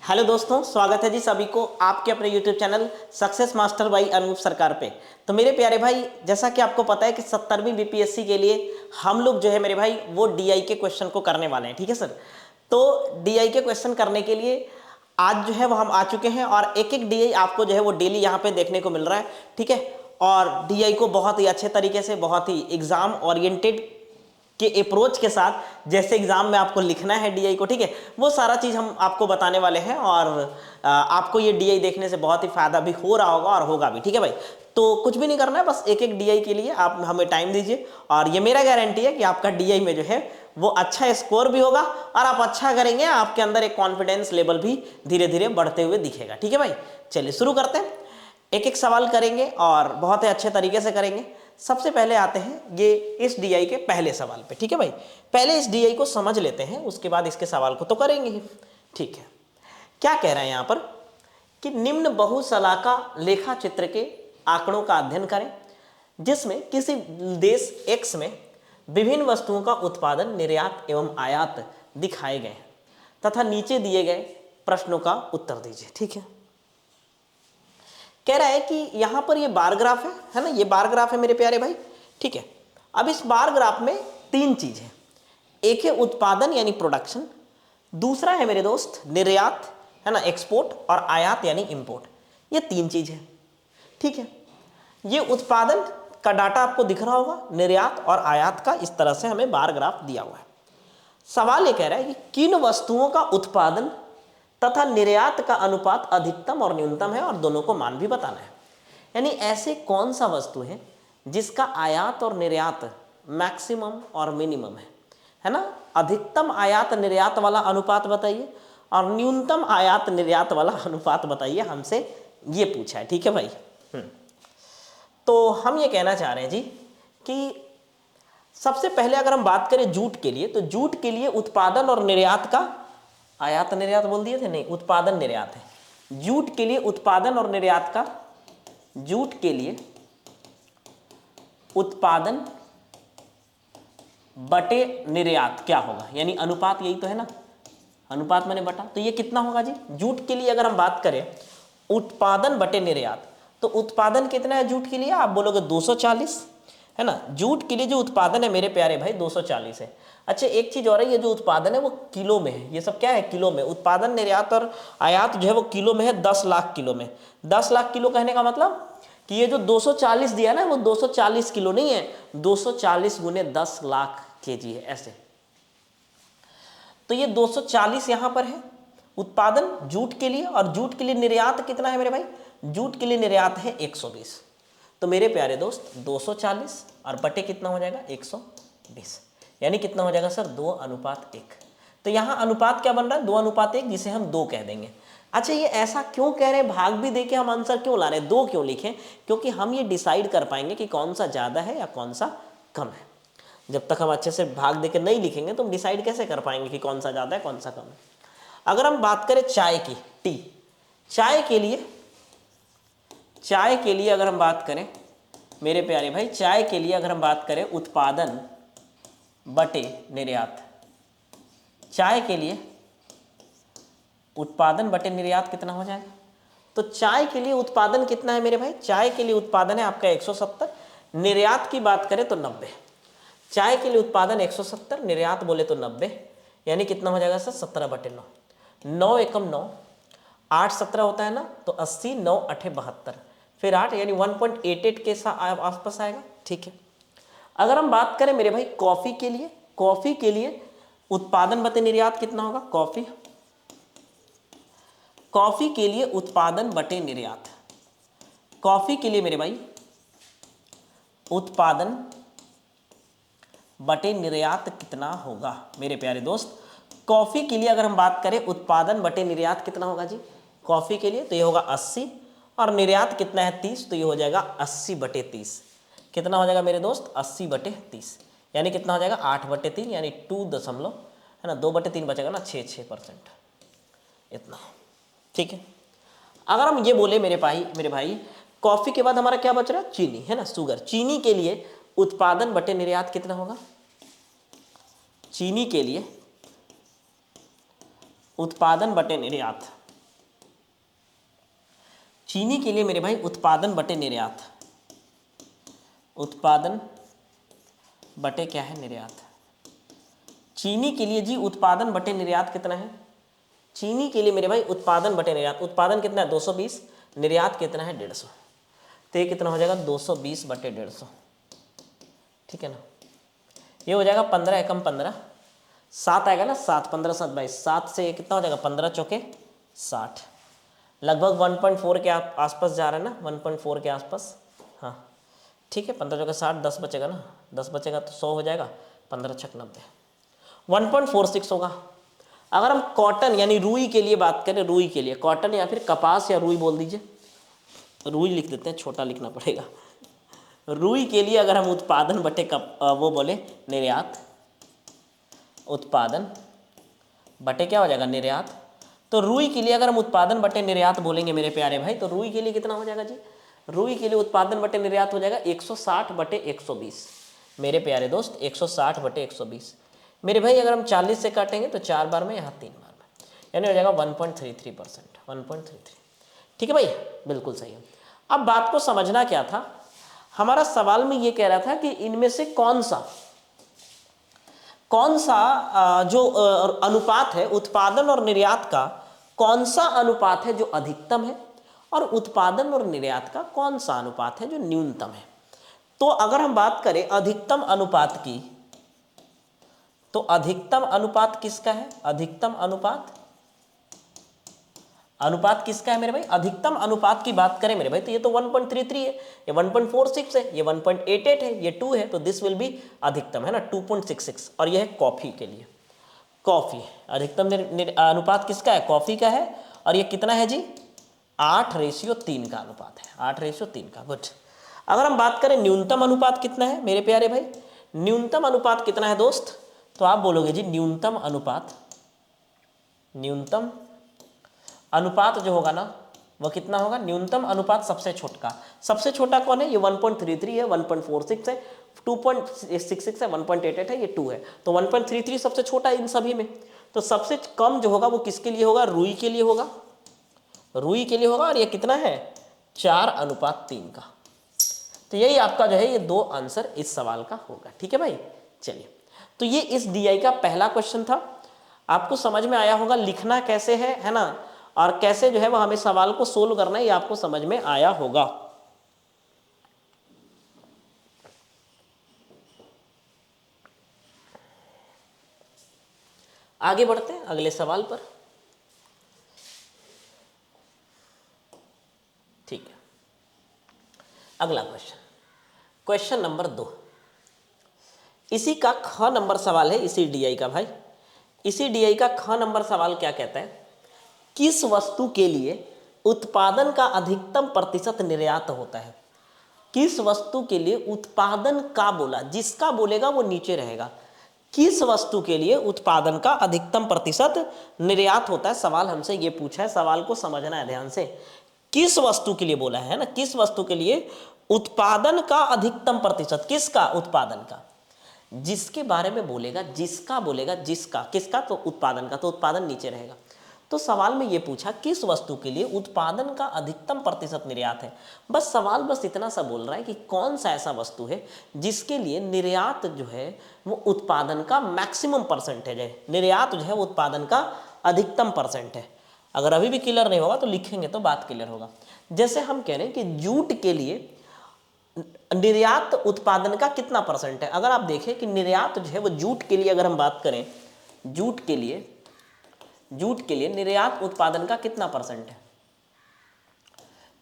Hello दोस्तों, स्वागत है जी सभी को आपके अपने YouTube channel success master by Anoop Sarkar पे। तो मेरे प्यारे भाई, जैसा कि आपको पता है कि 70वीं बीपीएससी के लिए हम लोग जो है मेरे भाई वो डीआई के क्वेश्चन को करने वाले हैं। ठीक है सर। तो डीआई के क्वेश्चन करने के लिए आज जो है वो हम आ चुके हैं और एक एक डीआई आपको जो है वो डेली यहाँ पे देखने को मिल रहा है। ठीक है। और डीआई को बहुत ही अच्छे तरीके से, बहुत ही एग्जाम ओरिएंटेड के अप्रोच के साथ, जैसे एग्जाम में आपको लिखना है डीआई को, ठीक है, वो सारा चीज़ हम आपको बताने वाले हैं। और आपको ये डीआई देखने से बहुत ही फायदा भी हो रहा होगा और होगा भी। ठीक है भाई। तो कुछ भी नहीं करना है, बस एक एक डीआई के लिए आप हमें टाइम दीजिए और ये मेरा गारंटी है कि आपका डीआई में जो है वो अच्छा स्कोर भी होगा और आप अच्छा करेंगे। आपके अंदर एक कॉन्फिडेंस लेवल भी धीरे धीरे बढ़ते हुए दिखेगा। ठीक है भाई, चलिए शुरू करते हैं। एक एक सवाल करेंगे और बहुत ही अच्छे तरीके से करेंगे। सबसे पहले आते हैं ये इस डीआई के पहले सवाल पे। ठीक है भाई, पहले इस डीआई को समझ लेते हैं, उसके बाद इसके सवाल को तो करेंगे ही। ठीक है, क्या कह रहे हैं यहाँ पर कि निम्न बहुशलाका लेखा चित्र के आंकड़ों का अध्ययन करें जिसमें किसी देश एक्स में विभिन्न वस्तुओं का उत्पादन, निर्यात एवं आयात दिखाए गए हैं तथा नीचे दिए गए प्रश्नों का उत्तर दीजिए। ठीक है, कह रहा है कि यहां पर ये बार ग्राफ है ना, ये बार ग्राफ है मेरे प्यारे भाई। ठीक है, अब इस बार ग्राफ में तीन चीज है। एक है उत्पादन यानी प्रोडक्शन, दूसरा है मेरे दोस्त निर्यात है ना, एक्सपोर्ट, और आयात यानी इंपोर्ट। ये तीन चीज है। ठीक है, ये उत्पादन का डाटा आपको दिख रहा होगा, निर्यात और आयात का इस तरह से हमें बार ग्राफ दिया हुआ है। सवाल ये कह रहा है कि किन वस्तुओं का उत्पादन तथा निर्यात का अनुपात अधिकतम और न्यूनतम है और दोनों को मान भी बताना है। यानी ऐसे कौन सा वस्तु है जिसका आयात और निर्यात मैक्सिमम और मिनिमम है ना। अधिकतम आयात निर्यात वाला अनुपात बताइए और न्यूनतम आयात निर्यात वाला अनुपात बताइए, हमसे ये पूछा है। ठीक है भाई। तो हम ये कहना चाह रहे हैं जी कि सबसे पहले अगर हम बात करें जूट के लिए, तो जूट के लिए उत्पादन और निर्यात का, आयात निर्यात बोल दिए थे, नहीं, उत्पादन निर्यात है। जूट के लिए उत्पादन और निर्यात का, जूट के लिए उत्पादन बटे निर्यात क्या होगा, यानी अनुपात, यही तो है ना, अनुपात मैंने बटा, तो ये कितना होगा जी। जूट के लिए अगर हम बात करें उत्पादन बटे निर्यात, तो उत्पादन कितना है जूट के लिए, आप बोलोगे 240 है ना। जूट के लिए जो उत्पादन है मेरे प्यारे भाई 240 है। अच्छा, एक चीज और है, ये जो उत्पादन है वो किलो में है। ये सब क्या है, किलो में। उत्पादन, निर्यात और आयात जो है वो किलो में है, 10 लाख किलो में। 10 लाख किलो कहने का मतलब कि ये जो 240 दिया ना, वो 240 किलो नहीं है, 240 गुने 10 लाख केजी है, ऐसे। तो ये 240 यहां पर है उत्पादन जूट के लिए, और जूट के लिए निर्यात कितना है मेरे भाई, जूट के लिए निर्यात है 120। तो मेरे प्यारे दोस्त 240 और बटे कितना हो जाएगा 120, यानी कितना हो जाएगा सर 2:1। तो यहाँ अनुपात क्या बन रहा है 2:1, जिसे हम 2 कह देंगे। अच्छा, ये ऐसा क्यों कह रहे हैं, भाग भी देके हम आंसर क्यों ला रहे हैं, 2 क्यों लिखें, क्योंकि हम ये डिसाइड कर पाएंगे कि कौन सा ज़्यादा है या कौन सा कम है। जब तक हम अच्छे से भाग देके नहीं लिखेंगे तो हम डिसाइड कैसे कर पाएंगे कि कौन सा ज़्यादा है कौन सा कम है। अगर हम बात करें चाय की, टी, चाय के लिए अगर हम बात करें मेरे प्यारे भाई, चाय के लिए अगर हम बात करें उत्पादन बटे निर्यात, चाय के लिए उत्पादन बटे निर्यात कितना हो जाएगा। तो चाय के लिए उत्पादन कितना है मेरे भाई, चाय के लिए उत्पादन है आपका 170, निर्यात की बात करें तो 90। चाय के लिए उत्पादन 170, निर्यात बोले तो 90, यानी कितना हो जाएगा सर 17/9। 9 एकम 9, 8 17 होता है ना, तो 80, 9 8 72, फिर 8, यानी 1.88 के आसपास आएगा। ठीक है, अगर हम बात करें मेरे भाई कॉफी के लिए, कॉफी के लिए उत्पादन बटे निर्यात कितना होगा, कॉफी के लिए उत्पादन बटे निर्यात, कॉफी के लिए मेरे भाई उत्पादन बटे निर्यात कितना होगा मेरे प्यारे दोस्त। कॉफी के लिए अगर हम बात करें उत्पादन बटे निर्यात कितना होगा जी, कॉफी के लिए तो ये होगा 80, और निर्यात कितना है 30, तो ये हो जाएगा 80/30। कितना हो जाएगा मेरे दोस्त 80/30, यानी कितना हो जाएगा 8/3, यानी 2 दशमलव है ना, 2/3 बचेगा ना, 6% इतना। ठीक है, अगर हम ये बोले मेरे भाई कॉफी के बाद हमारा क्या बच रहा है, चीनी है ना, शुगर। चीनी के लिए उत्पादन बटे निर्यात कितना होगा, चीनी के लिए उत्पादन बटे निर्यात चीनी के लिए मेरे भाई उत्पादन बटे निर्यात, उत्पादन बटे क्या है, निर्यात। चीनी के लिए जी उत्पादन बटे निर्यात कितना है, चीनी के लिए मेरे भाई उत्पादन बटे निर्यात, उत्पादन कितना है 220, निर्यात कितना है 150, तो ये कितना हो जाएगा 220 बटे 150, ठीक है ना। ये हो जाएगा 15 एकम 15, 7 आएगा ना, 7 15 7 22, 7 से ये कितना हो जाएगा 15 चौके 60, लगभग 1.4 के आसपास जा रहा है ना, 1.4 के आसपास, हाँ ठीक है। 15 चौके 60, 10 बचेगा ना, 10 बचेगा तो 100 हो जाएगा, 15 छक 90, 1.46 होगा। अगर हम कॉटन यानी रुई के लिए बात करें, रुई के लिए, कॉटन या फिर कपास या रुई बोल दीजिए, रुई लिख देते हैं, छोटा लिखना पड़ेगा। रुई के लिए अगर हम उत्पादन बटे वो बोले निर्यात, उत्पादन बटे क्या हो जाएगा निर्यात, तो रुई के लिए अगर हम उत्पादन बटे निर्यात बोलेंगे मेरे प्यारे भाई, तो रुई के लिए कितना हो जाएगा जी, रुई के लिए उत्पादन बटे निर्यात हो जाएगा 160 बटे 120 मेरे प्यारे दोस्त, 160 बटे 120 मेरे भाई। अगर हम 40 से काटेंगे तो 4 बार में, यहाँ 3 बार में, यानी हो जाएगा 1.33%, 1.33, ठीक है भाई, बिल्कुल सही है। अब बात को समझना क्या था, हमारा सवाल में ये कह रहा था कि इनमें से कौन सा जो अनुपात है उत्पादन और निर्यात का, कौन सा अनुपात है जो अधिकतम है, और उत्पादन और निर्यात का कौन सा अनुपात है जो न्यूनतम है। तो अगर हम बात करें अधिकतम अनुपात की, तो अधिकतम अनुपात किसका है, अधिकतम अनुपात किसका है मेरे भाई, अधिकतम अनुपात की बात करें मेरे भाई तो ये तो 1.33 है, ये 1.46 है, ये 1.88 है, ये 2 है, तो दिस विल बी अधिकतम है ना 2.66। और ये है कॉफी के लिए, कॉफी अधिकतम अनुपात किसका है, कॉफी का है, और ये कितना है जी 8:3 का अनुपात है, 8:3 का, गुड। अगर हम बात करें न्यूनतम अनुपात कितना है मेरे प्यारे भाई, न्यूनतम अनुपात कितना है दोस्त, तो आप बोलोगे जी न्यूनतम अनुपात जो होगा ना वो कितना होगा, न्यूनतम अनुपात सबसे छोटा कौन है, ये 1.33 है, 1.46 है, 2.66 है, 1.88 है, ये 2 है, तो 1.33 सबसे छोटा है इन सभी में। तो सबसे कम जो होगा वो किसके लिए होगा, रुई के लिए होगा, और ये कितना है 4:3 का। तो यही आपका जो है ये 2 आंसर इस सवाल का होगा, ठीक है भाई। चलिए, तो ये इस DI का पहला क्वेश्चन था, आपको समझ में आया होगा लिखना कैसे है ना, और कैसे जो है वो हमें सवाल को सोल्व करना है, ये आपको समझ में आया होगा। आगे बढ़ते हैं अगले सवाल पर, ठीक है। अगला क्वेश्चन नंबर 2, इसी का ख नंबर सवाल है, इसी DI का भाई, इसी DI का ख नंबर सवाल क्या कहता है, किस वस्तु के लिए उत्पादन का अधिकतम प्रतिशत निर्यात होता है। किस वस्तु के लिए उत्पादन का बोला, जिसका बोलेगा वो नीचे रहेगा, किस वस्तु के लिए उत्पादन का अधिकतम प्रतिशत निर्यात होता है। सवाल हमसे ये पूछा है, सवाल को समझना है ध्यान से, किस वस्तु के लिए बोला है ना, किस वस्तु के लिए उत्पादन का अधिकतम प्रतिशत, किसका, उत्पादन का, जिसके बारे में बोलेगा, जिसका बोलेगा, जिसका, किसका, तो उत्पादन का, तो उत्पादन नीचे रहेगा। तो सवाल में ये पूछा किस वस्तु के लिए उत्पादन का अधिकतम प्रतिशत निर्यात है। बस सवाल बस इतना सा बोल रहा है कि कौन सा ऐसा वस्तु है जिसके लिए निर्यात जो है वो उत्पादन का मैक्सिमम परसेंटेज है, निर्यात जो है वो उत्पादन का अधिकतम परसेंट है। अगर अभी भी क्लियर नहीं होगा तो लिखेंगे तो बात क्लियर होगा। जैसे हम कह रहे हैं कि जूट के लिए निर्यात उत्पादन का कितना परसेंट है। अगर आप देखें कि निर्यात जो है वो जूट के लिए, अगर हम बात करें जूट के लिए निर्यात उत्पादन का कितना परसेंट है,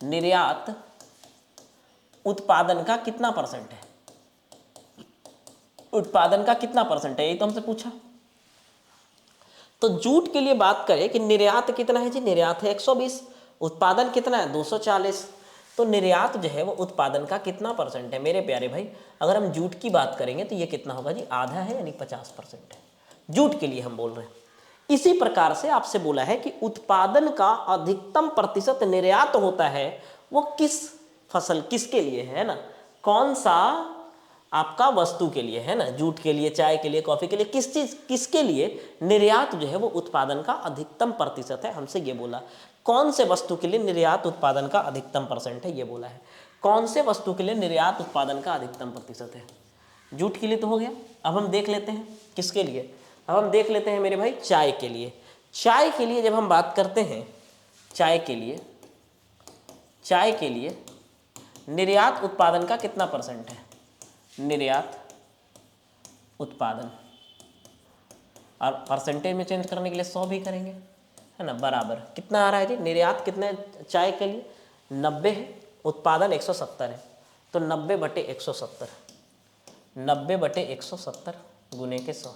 निर्यात उत्पादन का कितना परसेंट है, उत्पादन का कितना परसेंट है, यही तो हमसे पूछा। तो जूट के लिए बात करें कि निर्यात कितना है जी, निर्यात है 120, उत्पादन कितना है 240, तो निर्यात जो है वो उत्पादन का कितना परसेंट है मेरे प्यारे भाई। अगर हम जूट की बात करेंगे तो ये कितना होगा जी, आधा है, यानी 50% है, जूट के लिए हम बोल रहे हैं। इसी प्रकार से आपसे बोला है कि उत्पादन का अधिकतम प्रतिशत निर्यात होता है, वो किस फसल, किसके लिए है ना, कौन सा आपका वस्तु के लिए है ना, जूट के लिए, चाय के लिए, कॉफी के लिए, किस चीज, किसके लिए निर्यात जो है वो उत्पादन का अधिकतम प्रतिशत है, हमसे ये बोला। कौन से वस्तु के लिए निर्यात उत्पादन का अधिकतम परसेंट है, ये बोला है। कौन से वस्तु के लिए निर्यात उत्पादन का अधिकतम प्रतिशत है? जूट के लिए तो हो गया। अब हम देख लेते हैं किसके लिए, अब हम देख लेते हैं मेरे भाई चाय के लिए। चाय के लिए जब हम बात करते हैं, चाय के लिए निर्यात उत्पादन का कितना परसेंट है? निर्यात उत्पादन, और परसेंटेज में चेंज करने के लिए 100 भी करेंगे, है ना, बराबर कितना आ रहा है जी? निर्यात कितना है चाय के लिए? 90 है, उत्पादन 170 है, तो 90/170, 90/170 गुने के 100,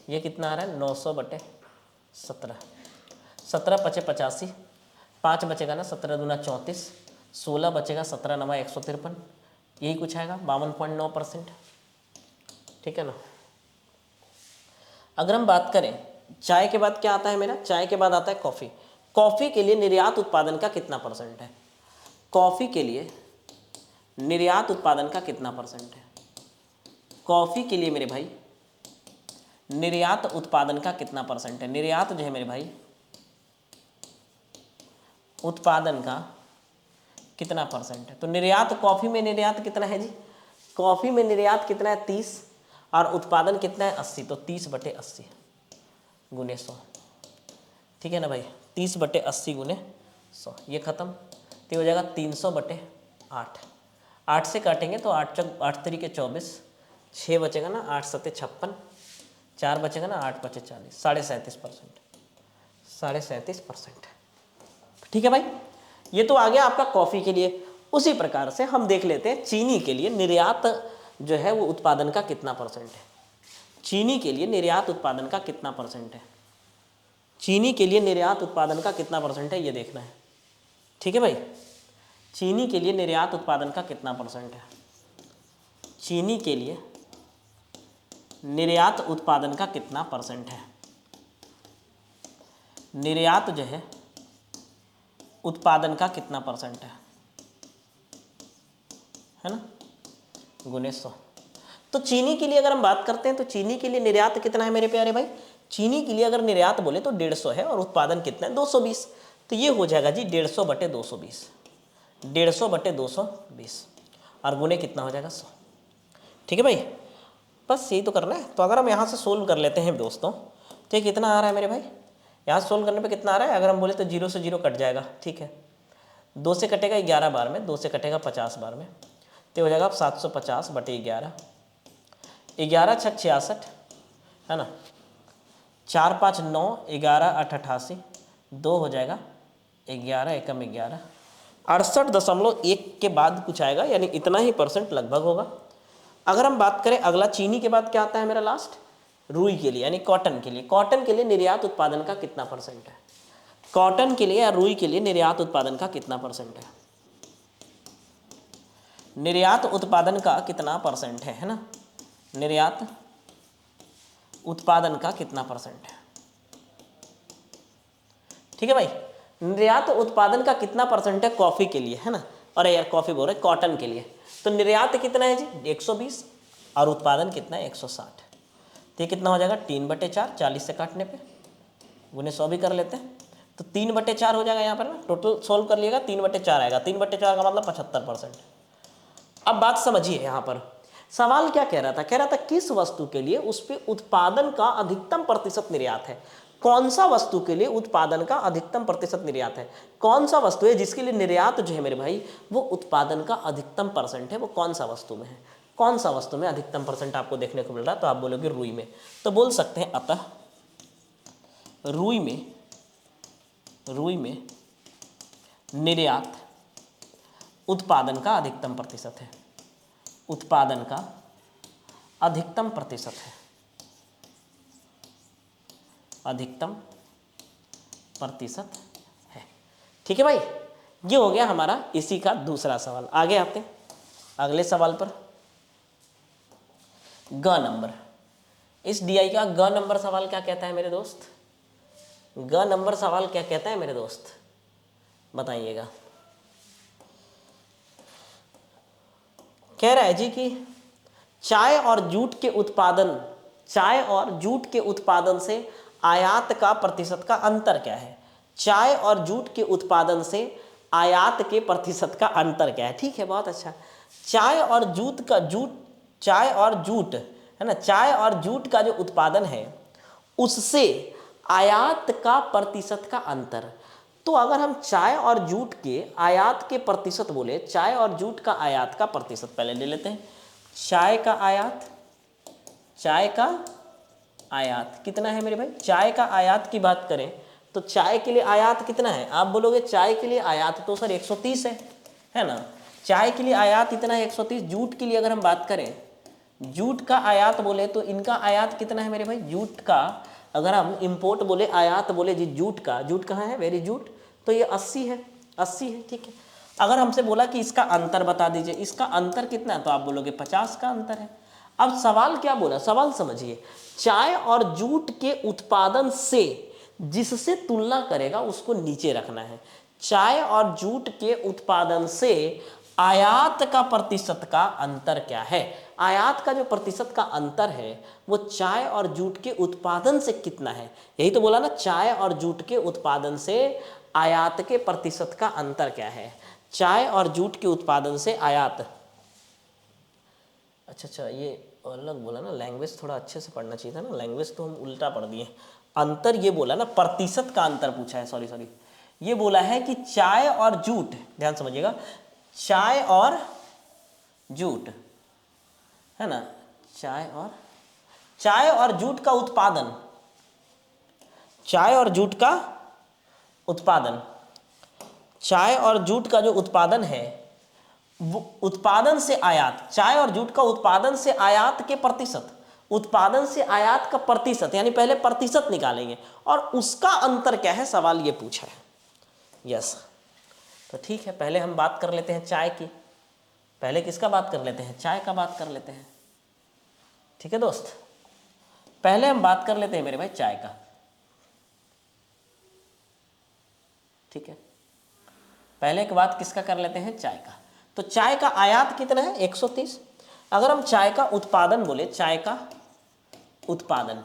ये कितना आ रहा है? 900/17, 17 × 5 = 85, 5 बचेगा ना, 17 दूना 34, 16 बचेगा, 17 9 153, यही कुछ आएगा 52.9%। ठीक है ना। अगर हम बात करें चाय के बाद क्या आता है मेरा, चाय के बाद आता है कॉफ़ी। कॉफ़ी के लिए निर्यात उत्पादन का कितना परसेंट है? कॉफ़ी के लिए निर्यात उत्पादन का कितना परसेंट है? कॉफ़ी के लिए मेरे भाई निर्यात उत्पादन का कितना परसेंट है? निर्यात जो है मेरे भाई उत्पादन का कितना परसेंट है? तो निर्यात कॉफ़ी में निर्यात कितना है जी? कॉफ़ी में निर्यात कितना है? 30, और उत्पादन कितना है? 80, तो 30/80 गुने 100। ठीक है ना भाई, 30/80 गुने 100, ये खत्म, तो हो जाएगा 300/8। 8 से काटेंगे तो 8 3 = 24, 6 बचेगा ना, 8 7 = 56, 4 बचेगा ना, 8 5 = 40, 37.5%, 37.5%। ठीक है भाई, ये तो आ गया आपका कॉफ़ी के लिए। उसी प्रकार से हम देख लेते हैं चीनी के लिए निर्यात जो है वो उत्पादन का कितना परसेंट है? चीनी के लिए निर्यात उत्पादन का कितना परसेंट है? चीनी के लिए निर्यात उत्पादन का कितना परसेंट है, ये देखना है। ठीक है भाई, चीनी के लिए निर्यात उत्पादन का कितना परसेंट है? चीनी के लिए निर्यात उत्पादन का कितना परसेंट है? निर्यात जो है उत्पादन का कितना परसेंट है ना, गुने 100। तो चीनी के लिए अगर हम बात करते हैं तो चीनी के लिए निर्यात कितना है मेरे प्यारे भाई? चीनी के लिए अगर निर्यात बोले तो 150 है, और उत्पादन कितना है? 220, तो ये हो जाएगा जी 150/220, 150/220, और गुने कितना हो जाएगा? 100। ठीक है भाई, बस यही तो करना है। तो अगर हम यहाँ से सोल्व कर लेते हैं दोस्तों, तो ये कितना आ रहा है मेरे भाई? यहाँ सोल्व करने पे कितना आ रहा है? अगर हम बोले तो 0 से 0 कट जाएगा। ठीक है, 2 से कटेगा 11 बार में, 2 से कटेगा 50 बार में, तो हो जाएगा 750/11, 11 × 6 = 66, है ना, 4 5 9, 11 8 88, 2 हो जाएगा 11 एकम 11, 68.1 के बाद कुछ आएगा, यानी इतना ही परसेंट लगभग होगा। अगर हम बात करें अगला चीनी के बाद क्या आता है मेरा लास्ट? रुई के लिए, यानी कॉटन के लिए। कॉटन के लिए निर्यात उत्पादन का कितना परसेंट है? कॉटन के लिए या रुई के लिए निर्यात उत्पादन का कितना परसेंट है? निर्यात उत्पादन का कितना परसेंट है ना, निर्यात उत्पादन का कितना परसेंट है? ठीक है भाई, निर्यात उत्पादन का कितना परसेंट है कॉफ़ी के लिए, है ना, अरे यार कॉफ़ी बोल रहे कॉटन के लिए। तो निर्यात कितना है जी? 120, और उत्पादन कितना है? 160, तो ये कितना हो जाएगा? 3/4, 40 से काटने पे, गुने 100 भी कर लेते हैं, तो 3/4 हो जाएगा यहाँ पर ना। टोटल सोल्व कर लिएगा 3/4 आएगा, 3/4 का मतलब 75%। अब बात समझिए, यहाँ पर सवाल क्या कह रहा था? कह रहा था किस वस्तु के लिए उस पे उत्पादन का अधिकतम प्रतिशत निर्यात है? कौन सा वस्तु के लिए उत्पादन का अधिकतम प्रतिशत निर्यात है? कौन सा वस्तु है जिसके लिए निर्यात जो है मेरे भाई वो उत्पादन का अधिकतम परसेंट है? वो कौन सा वस्तु में है? कौन सा वस्तु में अधिकतम परसेंट आपको देखने को मिल रहा है? तो आप बोलोगे रुई में, तो बोल सकते हैं अतः रुई में निर्यात उत्पादन का अधिकतम प्रतिशत है, उत्पादन का अधिकतम प्रतिशत है, अधिकतम प्रतिशत है। ठीक है भाई, ये हो गया हमारा इसी का दूसरा सवाल। आगे आते हैं अगले सवाल पर। ग नंबर, इस डीआई का ग नंबर सवाल क्या कहता है मेरे दोस्त? ग नंबर सवाल क्या कहता है मेरे दोस्त, बताइएगा। कह रहा है जी कि चाय और जूट के उत्पादन से आयात का प्रतिशत का अंतर क्या है? चाय और जूट के उत्पादन से आयात के प्रतिशत का अंतर क्या है। ठीक है, बहुत अच्छा। चाय और जूट है ना, चाय और जूट का जो उत्पादन है उससे आयात का प्रतिशत का अंतर। तो अगर हम चाय और जूट के आयात के प्रतिशत बोले, चाय और जूट का आयात का प्रतिशत पहले ले लेते हैं। चाय का आयात कितना है मेरे भाई। चाय का आयात की बात करें तो चाय के लिए आयात कितना है। आप बोलोगे चाय के लिए आयात तो सर 130 है ना। चाय के लिए आयात इतना है 130। जूट के लिए अगर हम बात करें, जूट का आयात बोले तो इनका आयात कितना है मेरे भाई। जूट का अगर हम इंपोर्ट बोले, आयात बोले जी, जूट कहाँ है, वेरी जूट, तो ये 80 है। ठीक है। अगर हमसे बोला कि इसका अंतर बता दीजिए, इसका अंतर कितना है, तो आप बोलोगे 50 का अंतर है। अब सवाल क्या बोला, सवाल समझिए। चाय और जूट के उत्पादन से जिससे तुलना करेगा उसको नीचे रखना है। चाय और जूट के उत्पादन से आयात का प्रतिशत का अंतर क्या है। आयात का जो प्रतिशत का अंतर है वो चाय और जूट के उत्पादन से कितना है। यही तो बोला ना, चाय और जूट के उत्पादन से आयात के प्रतिशत का अंतर क्या है। चाय और जूट के उत्पादन से आयात, अच्छा, ये अलग बोला ना, लैंग्वेज थोड़ा अच्छे से पढ़ना चाहिए था ना, लैंग्वेज तो हम उल्टा पढ़ दिए। अंतर ये बोला ना, प्रतिशत का अंतर पूछा है, सॉरी, ये बोला है कि चाय और जूट, ध्यान समझिएगा, चाय और जूट है ना, चाय और जूट का उत्पादन, चाय और जूट का जो उत्पादन है वो उत्पादन से आयात, चाय और जूट का उत्पादन से आयात के प्रतिशत, उत्पादन से आयात का प्रतिशत, यानी पहले प्रतिशत निकालेंगे और उसका अंतर क्या है, सवाल ये पूछा है। यस, तो ठीक है, पहले हम बात कर लेते हैं चाय की। पहले किसका बात कर लेते हैं, चाय का बात कर लेते हैं। ठीक है दोस्त, पहले हम बात कर लेते हैं मेरे भाई चाय का। ठीक है, पहले एक बात किसका कर लेते हैं, चाय का। तो चाय का आयात कितना है, 130। अगर हम चाय का उत्पादन बोले, चाय का उत्पादन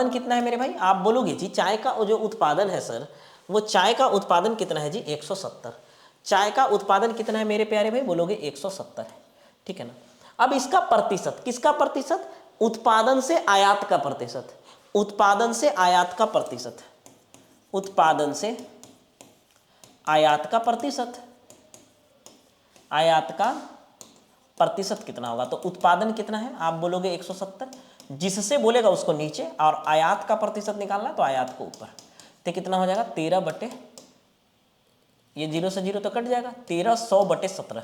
कितना है मेरे भाई। आप बोलोगे जी चाय का जो उत्पादन है सर, वो चाय का उत्पादन कितना है जी, 170। चाय का उत्पादन कितना है मेरे प्यारे भाई, बोलोगे 170 है। ठीक है ना। अब इसका प्रतिशत, किसका प्रतिशत, उत्पादन से आयात का प्रतिशत, उत्पादन से आयात का प्रतिशत, उत्पादन से आयात का प्रतिशत, आयात का प्रतिशत कितना होगा। तो उत्पादन कितना है, आप बोलोगे 170, जिससे बोलेगा उसको नीचे, और आयात का प्रतिशत निकालना तो आयात को ऊपर। तो कितना हो जाएगा, 13 बटे, ये 0 से 0 तो कट जाएगा, 1300 बटे 17,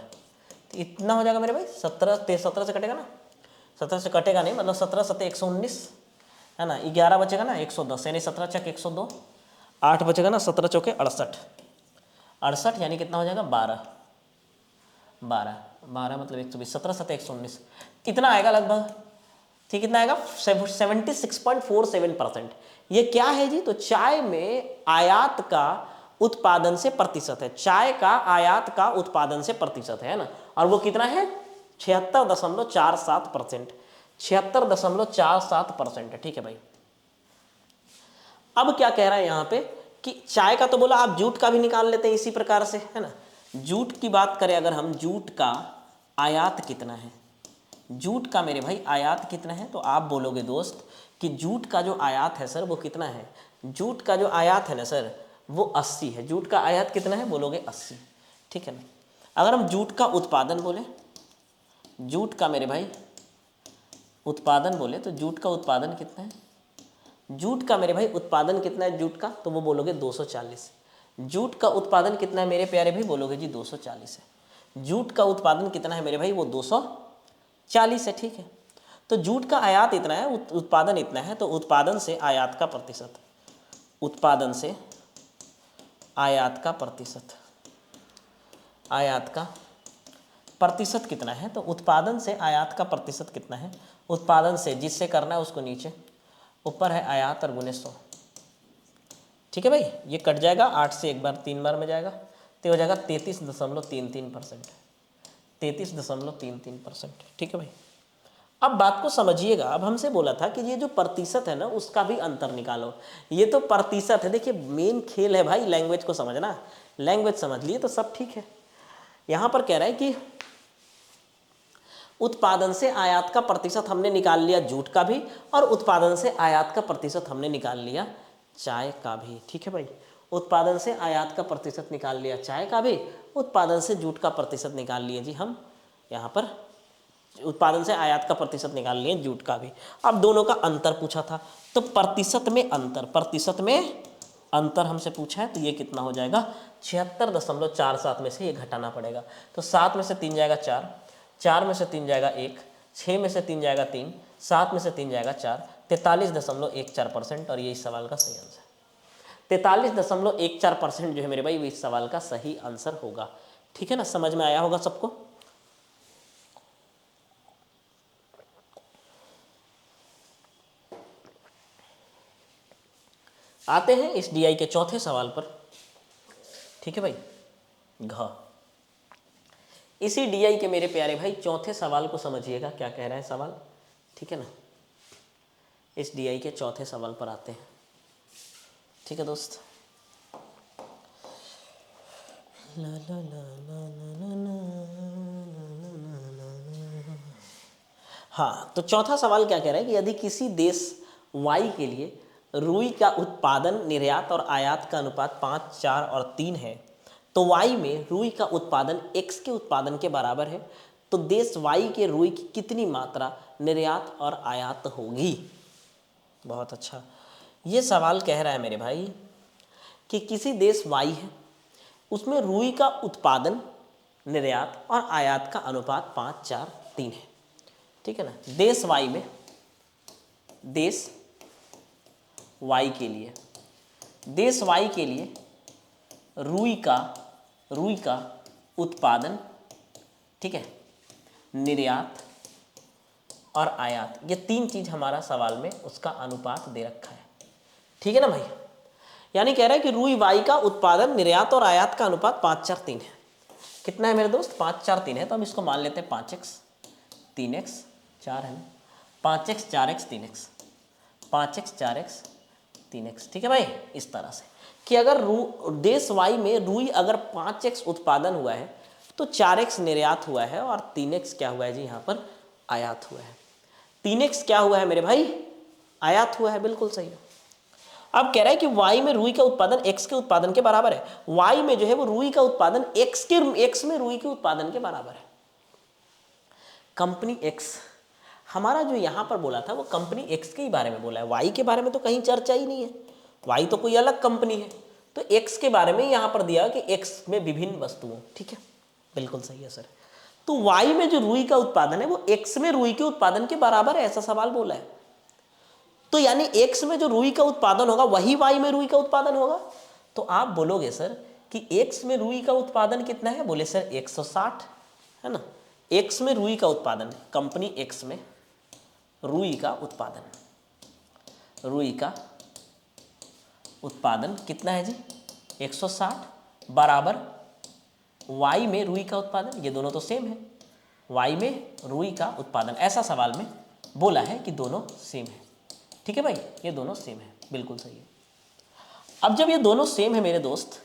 तो इतना हो जाएगा मेरे भाई। 17 से कटेगा ना, 17 से कटेगा नहीं, मतलब 17 7 119 है ना, 11 बचेगा ना 110, यानी 17 चक 102, 8 बचेगा ना, 17 चौके 68, यानी कितना हो जाएगा 12 मतलब 120, 17 7 119, कितना आएगा लगभग, ठीक, कितना आएगा 76.47%। ये क्या है जी, तो चाय में आयात का उत्पादन से प्रतिशत है, चाय का आयात का उत्पादन से प्रतिशत है ना, और वो कितना है 76.47%, 76.47% है। ठीक है भाई। अब क्या कह रहा है यहाँ पे कि चाय का तो बोला, आप जूट का भी निकाल लेते हैं इसी प्रकार से, है ना। जूट की बात करें अगर हम, जूट का आयात कितना है, जूट का मेरे भाई आयात कितना है, तो आप बोलोगे दोस्त कि जूट का जो आयात है सर वो कितना है, जूट का जो आयात है ना सर वो 80 है। जूट का आयात कितना है, बोलोगे 80। ठीक है ना। अगर हम जूट का उत्पादन बोले, जूट का मेरे भाई उत्पादन बोले, तो जूट का उत्पादन कितना है, जूट का मेरे भाई उत्पादन कितना है जूट का, तो वो बोलोगे 240। जूट का उत्पादन कितना है मेरे प्यारे भाई, बोलोगे जी 240 है। जूट का उत्पादन कितना है मेरे भाई, वो 240 है। ठीक है। तो जूट का आयात इतना है, उत्पादन इतना है, तो उत्पादन से आयात का प्रतिशत, उत्पादन से आयात का प्रतिशत, आयात का प्रतिशत कितना है, तो उत्पादन से आयात का प्रतिशत कितना है, उत्पादन से जिससे करना है उसको नीचे, ऊपर है आयात और गुने 100। ठीक है भाई, ये कट जाएगा 8 से एक बार 3 बार में जाएगा, तो हो जाएगा 33.33%, 33.33%। ठीक है भाई। अब बात को समझिएगा। अब हमसे बोला था कि ये जो प्रतिशत है ना उसका भी अंतर निकालो। ये तो प्रतिशत है, देखिए मेन खेल है भाई लैंग्वेज को समझना। लैंग्वेज समझ लिए तो सब ठीक है। यहाँ पर कह रहा है कि उत्पादन से आयात का प्रतिशत हमने निकाल लिया जूट का भी, और उत्पादन से आयात का प्रतिशत हमने निकाल लिया चाय का भी। ठीक है भाई, उत्पादन से आयात का प्रतिशत निकाल लिया चाय का भी, उत्पादन से जूट का प्रतिशत निकाल लिए जी हम यहाँ पर, उत्पादन से आयात का प्रतिशत निकाल लिए जूट का भी। अब दोनों का अंतर पूछा था, तो प्रतिशत में अंतर, प्रतिशत में अंतर हमसे पूछा है, तो ये कितना हो जाएगा 76.47 में से ये घटाना पड़ेगा। तो 7 में से 3 जाएगा 4, 4 में से 3 जाएगा 1, 6 में से 3 जाएगा 3, 7 में से 3 जाएगा 4, 43.14% और ये इस सवाल का सही आंसर। 43.14% जो है मेरे भाई वो इस सवाल का सही आंसर होगा। ठीक है ना, समझ में आया होगा सबको। आते हैं इस डीआई के चौथे सवाल पर। ठीक है भाई, घ इसी डीआई के मेरे प्यारे भाई चौथे सवाल को समझिएगा क्या कह रहा है सवाल। ठीक है ना, इस डीआई के चौथे सवाल पर आते हैं। ठीक है दोस्त, हाँ, तो चौथा सवाल क्या कह रहा है कि यदि किसी देश वाई के लिए रुई का उत्पादन, निर्यात और आयात का अनुपात 5, 4 और 3 है, तो वाई में रुई का उत्पादन एक्स के उत्पादन के बराबर है, तो देश वाई के रुई की कितनी मात्रा निर्यात और आयात होगी। बहुत अच्छा, ये सवाल कह रहा है मेरे भाई कि किसी देश वाई है, उसमें रुई का उत्पादन, निर्यात और आयात का अनुपात 5, 4, 3 है। ठीक है ना, देश वाई में, देश वाई के लिए, देश वाई के लिए रुई का उत्पादन, ठीक है, निर्यात और आयात, ये 3 चीज हमारा सवाल में उसका अनुपात दे रखा है। ठीक है ना भाई, यानी कह रहा है कि रुई वाई का उत्पादन, निर्यात और आयात का अनुपात 5, 4, 3 है। कितना है मेरे दोस्त, 5, 4, 3 है, तो हम इसको मान लेते हैं 5x 3x 4 है ना, 5x 4x 3x, 5x 4x 3x। ठीक है भाई, इस तरह से कि अगर देश वाई में रुई अगर 5x उत्पादन हुआ है तो 4x निर्यात हुआ है और 3x क्या हुआ है जी यहाँ पर आयात हुआ है। 3x क्या हुआ है मेरे भाई, आयात हुआ है, बिल्कुल सही है। अब कह रहा है कि वाई में रुई का उत्पादन x के उत्पादन के बराबर है। वाई में जो है वो रुई का उत्पादन x में रुई के उत्पादन के बराबर है। कंपनी x, हमारा जो यहाँ पर बोला था वो कंपनी x के ही बारे में बोला है, वाई के बारे में तो कहीं चर्चा ही नहीं है। वाई तो कोई अलग कंपनी है, तो x के बारे में यहाँ पर दिया कि x में विभिन्न वस्तुओं। ठीक है, बिल्कुल सही है सर। तो वाई में जो रुई का उत्पादन है वो x में रुई के उत्पादन के बराबर है, ऐसा सवाल बोला है। तो यानी x में जो रुई का उत्पादन होगा वही वाई में रुई का उत्पादन होगा। तो आप बोलोगे सर कि x में रुई का उत्पादन कितना है, बोले सर 160 है ना। x में रुई का उत्पादन, कंपनी x में रुई का उत्पादन, रुई का उत्पादन कितना है जी 160 बराबर वाई में रुई का उत्पादन, ये दोनों तो सेम है, वाई में रुई का उत्पादन, ऐसा सवाल में बोला है कि दोनों सेम है। ठीक है भाई, ये दोनों सेम है, बिल्कुल सही है। अब जब ये दोनों सेम है मेरे दोस्त,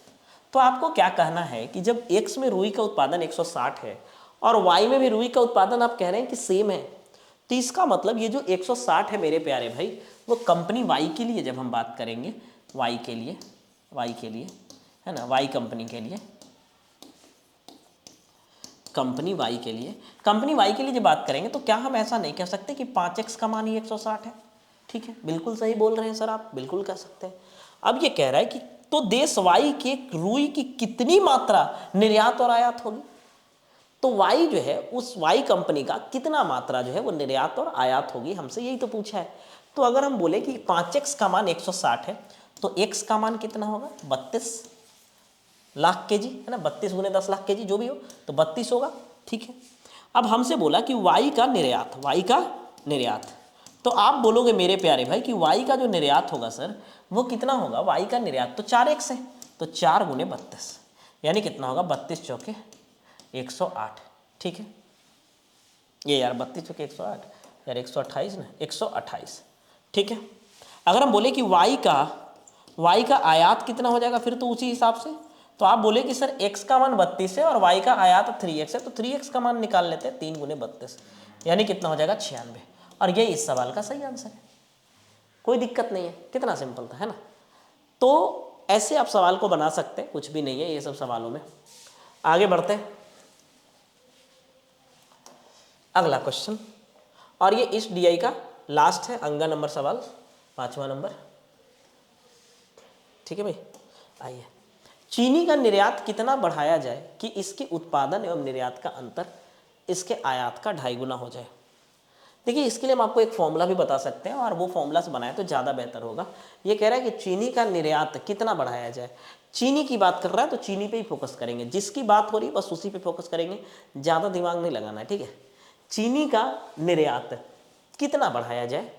तो आपको क्या कहना है कि जब x में रुई का उत्पादन 160 है और y में भी रुई का उत्पादन आप कह रहे हैं कि सेम है, तो इसका मतलब ये जो 160 है मेरे प्यारे भाई वो कंपनी y के लिए, जब हम बात करेंगे y के लिए है ना, y कंपनी के लिए, कंपनी y के लिए जब बात करेंगे तो क्या हम ऐसा नहीं कह सकते कि 5x का मान ही 160 है। ठीक है, बिल्कुल सही बोल रहे हैं सर आप, बिल्कुल कह सकते हैं। अब ये कह रहा है कि तो देश वाई के रुई की कितनी मात्रा निर्यात और आयात होगी, तो वाई जो है उस वाई कंपनी का कितना मात्रा जो है वो निर्यात और आयात होगी, हमसे यही तो पूछा है। तो अगर हम बोले कि 5x का मान 160 है तो x का मान कितना होगा 32 लाख के जी है ना, 32 गुने 10 लाख के जी जो भी हो तो 32 होगा। ठीक है, अब हमसे बोला कि वाई का निर्यात, तो आप बोलोगे मेरे प्यारे भाई कि y का जो निर्यात होगा सर वो कितना होगा, y का निर्यात तो 4x है, तो 4 गुने 32 यानी कितना होगा 32 चौके 108। ठीक है, ये यार 32 चौके 108 यार 128 ना, 128, ठीक है। अगर हम बोले कि y का आयात कितना हो जाएगा फिर तो उसी हिसाब से, तो आप बोले कि सर x का मान 32 है और y का आयात 3x है, तो 3x का मान निकाल लेते हैं, 3 गुने 32, यानी कितना हो जाएगा 96, और ये इस सवाल का सही आंसर है। कोई दिक्कत नहीं है, कितना सिंपल था, है ना। तो ऐसे आप सवाल को बना सकते हैं, कुछ भी नहीं है ये सब सवालों में। आगे बढ़ते हैं, अगला क्वेश्चन, और ये इस डीआई का लास्ट है, अंगा नंबर सवाल, 5वां नंबर, ठीक है भाई। आइए, चीनी का निर्यात कितना बढ़ाया जाए कि इसके उत्पादन एवं निर्यात का अंतर इसके आयात का 2.5 गुना हो जाए। देखिए, इसके लिए हम आपको एक फॉर्मूला भी बता सकते हैं, और वो फॉर्मूला से बनाए तो ज़्यादा बेहतर होगा। ये कह रहा है कि चीनी का निर्यात कितना बढ़ाया जाए, चीनी की बात कर रहा है तो चीनी पे ही फोकस करेंगे, जिसकी बात हो रही है बस उसी पे फोकस करेंगे, ज़्यादा दिमाग नहीं लगाना है, ठीक है। चीनी का निर्यात कितना बढ़ाया जाए,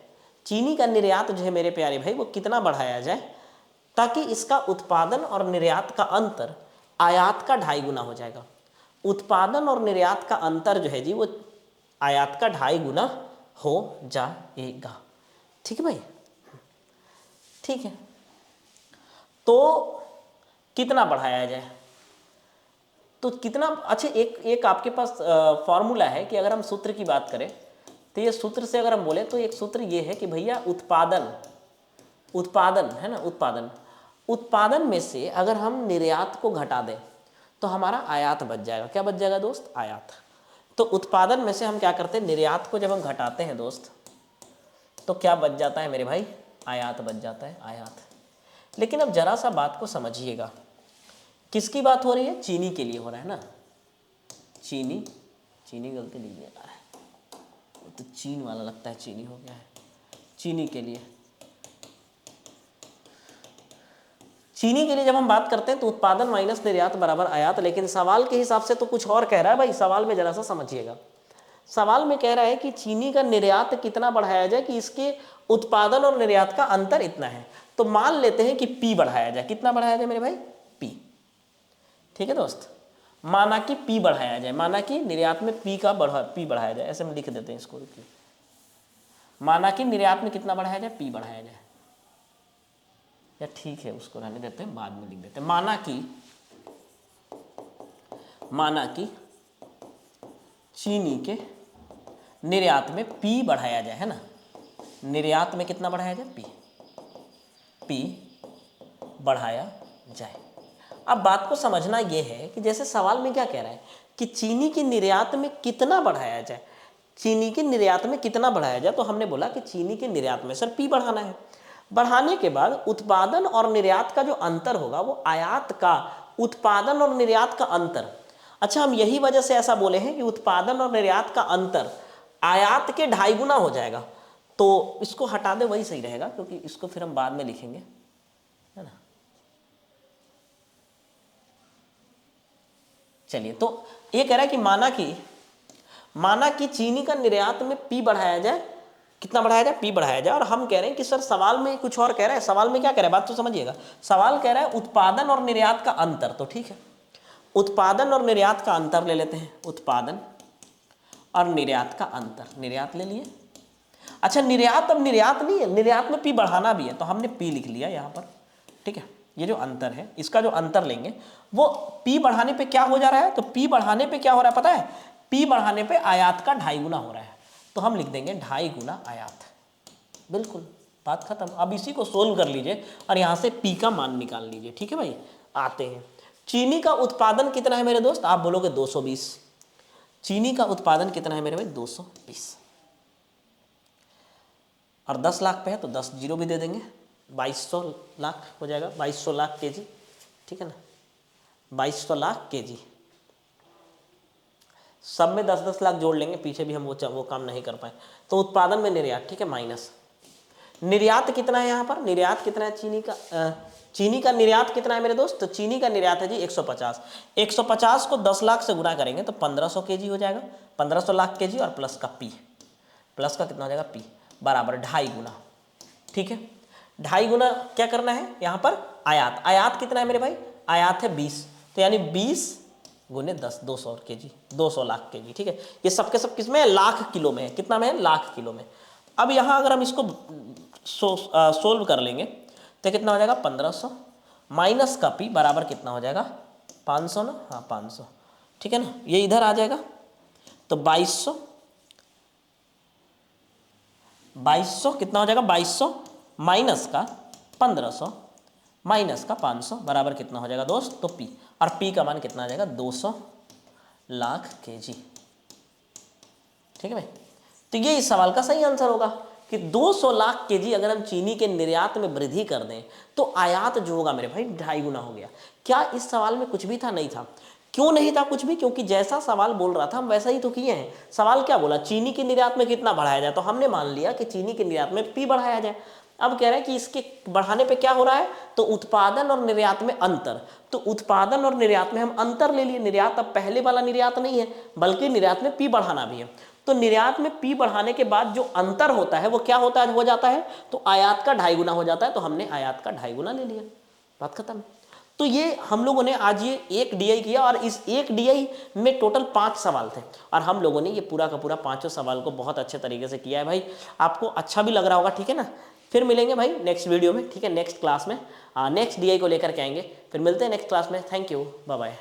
चीनी का निर्यात जो है मेरे प्यारे भाई वो कितना बढ़ाया जाए ताकि इसका उत्पादन और निर्यात का अंतर आयात का 2.5 गुना हो जाएगा। उत्पादन और निर्यात का अंतर जो है जी वो आयात का 2.5 गुना हो जाएगा, ठीक है भाई, ठीक है। तो कितना बढ़ाया जाए, तो कितना, अच्छा एक आपके पास फॉर्मूला है कि अगर हम सूत्र की बात करें तो ये सूत्र से अगर हम बोले तो एक सूत्र ये है कि भैया उत्पादन है ना, उत्पादन में से अगर हम निर्यात को घटा दें तो हमारा आयात बच जाएगा। क्या बच जाएगा दोस्त, आयात। तो उत्पादन में से हम क्या करते हैं, निर्यात को जब हम घटाते हैं दोस्त तो क्या बच जाता है मेरे भाई, आयात बच जाता है, आयात। लेकिन अब जरा सा बात को समझिएगा, किसकी बात हो रही है, चीनी के लिए हो रहा है ना, चीनी गलती नहीं है, तो चीन वाला लगता है, चीनी हो गया है, चीनी के लिए, चीनी के लिए जब हम बात करते हैं तो उत्पादन माइनस निर्यात बराबर आयात। लेकिन सवाल के हिसाब से तो कुछ और कह रहा है भाई, सवाल में जरा सा समझिएगा। सवाल में कह रहा है कि चीनी का निर्यात कितना बढ़ाया जाए कि इसके उत्पादन और निर्यात का अंतर इतना है। तो मान लेते हैं कि पी बढ़ाया जाए, कितना बढ़ाया जाए मेरे भाई, पी, ठीक है दोस्त। माना कि पी बढ़ाया जाए, माना कि निर्यात में पी बढ़ाया जाए, ऐसे हम लिख देते हैं इसको, माना कि निर्यात में कितना बढ़ाया जाए, पी बढ़ाया जाए, या ठीक है उसको रहने देते हैं, बाद में लिख देते हैं। माना कि चीनी के निर्यात में पी बढ़ाया जाए, है ना, निर्यात में कितना बढ़ाया जाए, पी बढ़ाया जाए। अब बात को समझना यह है कि जैसे सवाल में क्या कह रहा है कि चीनी की निर्यात में कितना बढ़ाया जाए, चीनी के निर्यात में कितना बढ़ाया जाए, तो हमने बोला कि चीनी के निर्यात में सर पी बढ़ाना है। बढ़ाने के बाद उत्पादन और निर्यात का जो अंतर होगा वो आयात का उत्पादन और निर्यात का अंतर। अच्छा, हम यही वजह से ऐसा बोले हैं कि उत्पादन और निर्यात का अंतर आयात के 2.5 गुना हो जाएगा। तो इसको हटा दे, वही सही रहेगा, क्योंकि इसको फिर हम बाद में लिखेंगे, है ना। चलिए, तो ये कह रहा है कि माना कि चीनी का निर्यात में पी बढ़ाया जाए, कितना बढ़ाया जाए, पी बढ़ाया जाए। और हम कह रहे हैं कि सर सवाल में कुछ और कह रहा है, सवाल में क्या कह रहा है, बात तो समझिएगा। सवाल कह रहा है उत्पादन और निर्यात का अंतर, तो ठीक है, उत्पादन और निर्यात का अंतर ले लेते हैं, उत्पादन और निर्यात का अंतर, निर्यात ले लिए। अच्छा, निर्यात अब निर्यात नहीं है, निर्यात में पी बढ़ाना भी है, तो हमने पी लिख लिया यहाँ पर, ठीक है। ये जो अंतर है, इसका जो अंतर लेंगे वो पी बढ़ाने पे क्या हो जा रहा है, तो पी बढ़ाने पे क्या हो रहा है पता है, पी बढ़ाने पे आयात का 2.5 गुना हो रहा है, तो हम लिख देंगे 2.5 गुना आयात, बिल्कुल, बात खत्म। अब इसी को सोल्व कर लीजिए और यहाँ से पी का मान निकाल लीजिए, ठीक है भाई। आते हैं, चीनी का उत्पादन कितना है मेरे दोस्त, आप बोलोगे 220, चीनी का उत्पादन कितना है मेरे भाई, 220, और 10 लाख पे है तो 10 जीरो भी दे देंगे, 2200 लाख हो जाएगा, 2200 लाख केजी, ठीक है ना, 2200 लाख केजी। सब में 10-10 लाख जोड़ लेंगे, पीछे भी हम वो काम नहीं कर पाए। तो उत्पादन में निर्यात, ठीक है, माइनस निर्यात कितना है यहाँ पर, निर्यात कितना है चीनी का निर्यात कितना है मेरे दोस्त, तो चीनी का निर्यात है जी 150। 150 को 10 लाख से गुना करेंगे तो 1500 केजी हो जाएगा, 1500 लाख केजी, और प्लस का पी, प्लस का कितना हो जाएगा, पी बराबर 2.5 गुना, ठीक है। 2.5 गुना क्या करना है यहाँ पर, आयात कितना है मेरे भाई, आयात है 20, तो यानी 20 गुने 10, 200 kg, 200 लाख kg, ठीक है। ये सबके सब किसमें है? लाख किलो में है। कितना में है? लाख किलो में। अब यहाँ अगर हम इसको सोल्व कर लेंगे तो कितना हो जाएगा? 1500 माइनस का पी बराबर कितना हो जाएगा? 500 ना, हाँ 500, ठीक है ना। ये इधर आ जाएगा तो 2200 कितना हो जाएगा? 2200 माइनस का 1500 माइनस का 500 बराबर कितना हो जाएगा दोस्त? तो पी, और पी का मान कितना आ जाएगा? 200 लाख kg, ठीक है भाई। तो ये इस सवाल का सही आंसर होगा कि 200 लाख kg अगर हम चीनी के निर्यात में वृद्धि कर दें तो आयात जो होगा मेरे भाई 2.5 गुना हो गया। क्या इस सवाल में कुछ भी था? नहीं था। क्यों नहीं था कुछ भी? क्योंकि जैसा सवाल बोल रहा था हम वैसा ही तो किए हैं। सवाल क्या बोला? चीनी के निर्यात में कितना बढ़ाया जाए, तो हमने मान लिया कि चीनी के निर्यात में पी बढ़ाया जाए। अब कह रहा है कि इसके बढ़ाने पे क्या हो रहा है? तो उत्पादन और निर्यात में अंतर। तो उत्पादन और निर्यात में हम अंतर ले लिए। निर्यात अब पहले वाला निर्यात नहीं है, बल्कि निर्यात में पी बढ़ाना भी है। तो निर्यात में पी बढ़ाने के बाद जो अंतर होता है वो क्या होता है? हो जाता है तो आयात का 2.5 गुना हो जाता है। तो हमने आयात का 2.5 गुना ले लिया, बात खत्म। तो ये हम लोगों ने आज ये एक डीआई किया, और इस एक डीआई में टोटल 5 सवाल थे, और हम लोगों ने ये पूरा का पूरा 5 सवाल को बहुत अच्छे तरीके से किया है भाई। आपको अच्छा भी लग रहा होगा, ठीक है ना। फिर मिलेंगे भाई नेक्स्ट वीडियो में, ठीक है, नेक्स्ट क्लास में। नेक्स्ट डीआई को लेकर के आएंगे। फिर मिलते हैं नेक्स्ट क्लास में। Thank you, bye bye.